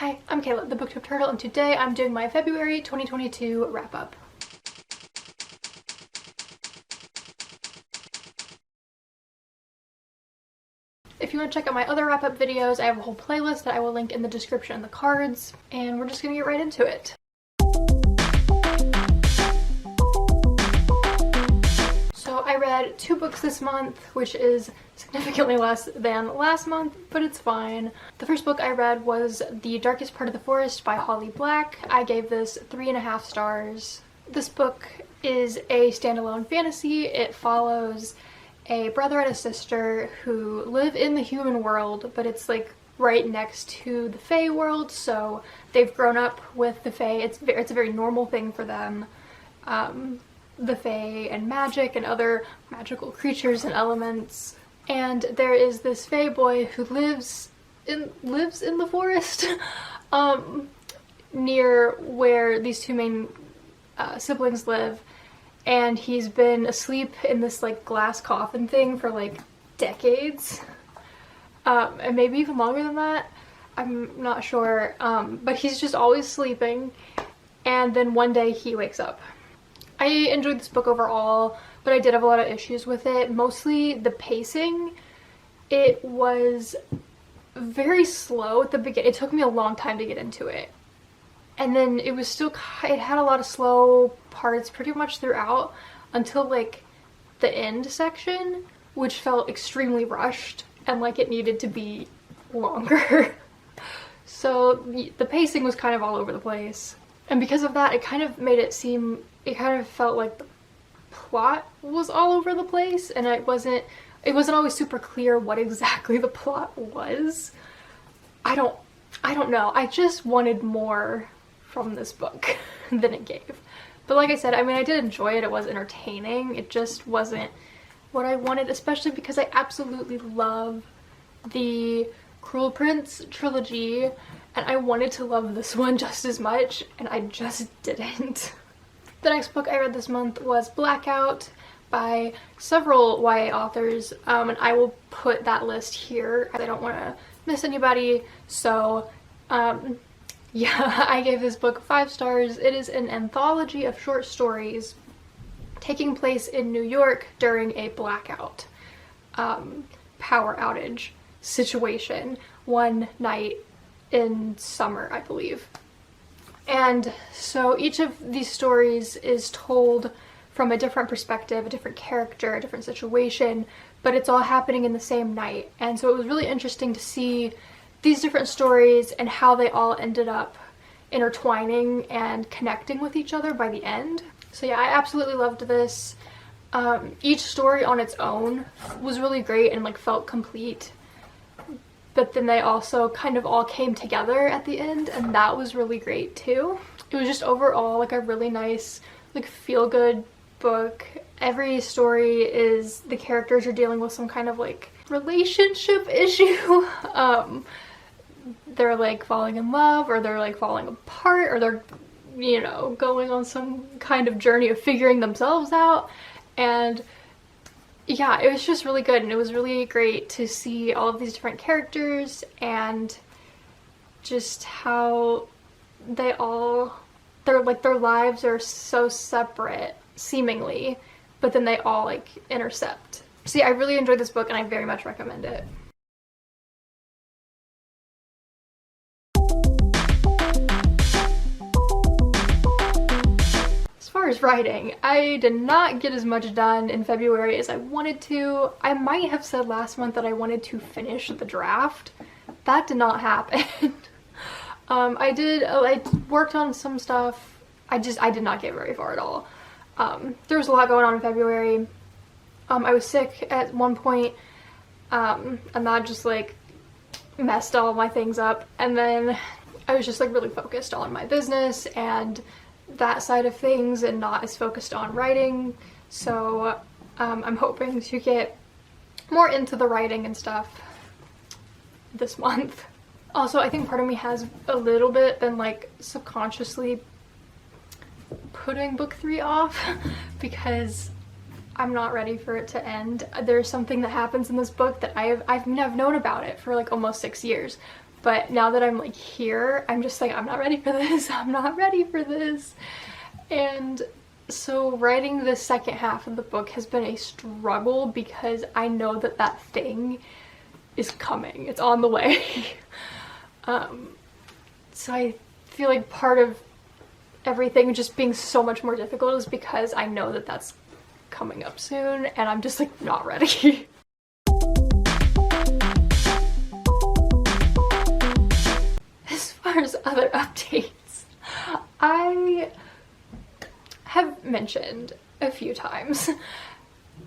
Hi, I'm Kayla, the Booktube Turtle, and today I'm doing my February 2022 wrap-up. If you want to check out my other wrap-up videos, I have a whole playlist that I will link in the description and the cards, and we're just gonna get right into it. So I read 2 books this month, which is significantly less than last month, but it's fine. The first book I read was The Darkest Part of the Forest by Holly Black. I gave this 3.5 stars. This book is a standalone fantasy. It follows a brother and a sister who live in the human world, but it's like right next to the Fae world, so they've grown up with the Fae. It's a very normal thing for them. The Fae and magic and other magical creatures and elements. And there is this Fae boy who lives in the forest near where these two main siblings live, and he's been asleep in this like glass coffin thing for like decades, and maybe even longer than that. I'm not sure, but he's just always sleeping, and then one day he wakes up. I enjoyed this book overall, but I did have a lot of issues with it. Mostly the pacing. It was very slow at the beginning. It took me a long time to get into it. And then it had a lot of slow parts pretty much throughout until like the end section, which felt extremely rushed and like it needed to be longer. So the pacing was kind of all over the place. And because of that, it kind of felt like the plot was all over the place, and it wasn't always super clear what exactly the plot was. I don't know. I just wanted more from this book than it gave. But like I said, I mean, I did enjoy it. It was entertaining. It just wasn't what I wanted, especially because I absolutely love the Cruel Prince trilogy, and I wanted to love this one just as much, and I just didn't. The next book I read this month was Blackout by several YA authors, and I will put that list here. I don't want to miss anybody, so yeah, I gave this book 5 stars. It is an anthology of short stories taking place in New York during a blackout, power outage situation one night in summer, I believe. And so each of these stories is told from a different perspective, a different character, a different situation, but it's all happening in the same night. And so it was really interesting to see these different stories and how they all ended up intertwining and connecting with each other by the end. So yeah, I absolutely loved this. Each story on its own was really great and like felt complete, but then they also kind of all came together at the end, and that was really great too. It was just overall like a really nice, like feel-good book. Every story is the characters are dealing with some kind of like relationship issue. They're like falling in love, or they're like falling apart, or they're, you know, going on some kind of journey of figuring themselves out. And yeah, it was just really good, and it was really great to see all of these different characters and just how their lives are so separate, seemingly, but then they all like intercept. See, I really enjoyed this book and I very much recommend it. As far as writing, I did not get as much done in February as I wanted to. I might have said last month that I wanted to finish the draft. That did not happen. I worked on some stuff. I did not get very far at all. There was a lot going on in February. I was sick at one point, and that just like messed all my things up. And then I was just like really focused on my business and that side of things and not as focused on writing. So I'm hoping to get more into the writing and stuff this month. Also, I think part of me has a little bit been like subconsciously putting book 3 off because I'm not ready for it to end. There's something that happens in this book that I've known about it for like almost 6 years, But now that I'm like here, I'm just like, I'm not ready for this. I'm not ready for this. And so writing the second half of the book has been a struggle because I know that that thing is coming. It's on the way. So I feel like part of everything just being so much more difficult is because I know that that's coming up soon and I'm just like not ready. As far as other updates, I have mentioned a few times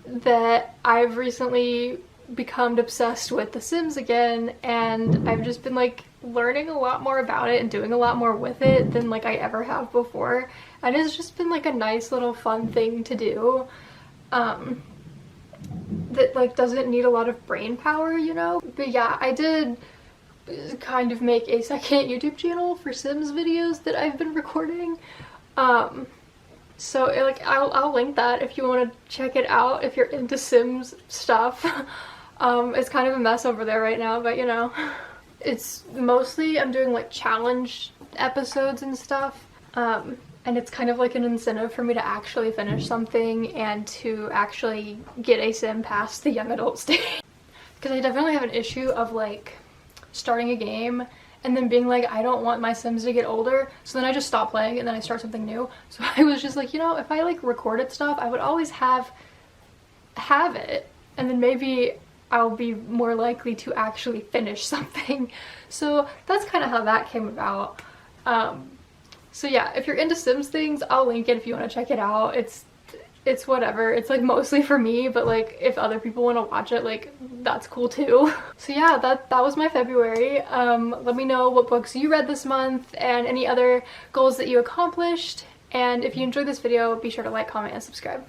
that I've recently become obsessed with The Sims again, and I've just been like learning a lot more about it and doing a lot more with it than like I ever have before, and it's just been like a nice little fun thing to do that like doesn't need a lot of brain power, you know? But yeah, I did kind of make a second YouTube channel for Sims videos that I've been recording. So like I'll link that if you want to check it out if you're into Sims stuff. It's kind of a mess over there right now, but you know. It's mostly I'm doing like challenge episodes and stuff. And it's kind of like an incentive for me to actually finish something and to actually get a sim past the young adult stage. Because I definitely have an issue of like starting a game and then being like, I don't want my Sims to get older, so then I just stop playing and then I start something new. So I was just like, you know, if I like recorded stuff, I would always have it, and then maybe I'll be more likely to actually finish something. So that's kind of how that came about. So yeah, if you're into Sims things, I'll link it if you want to check it out. It's whatever. It's like mostly for me, but like if other people want to watch it, like that's cool too. So yeah, that was my February. Let me know what books you read this month and any other goals that you accomplished. And if you enjoyed this video, be sure to like, comment, and subscribe.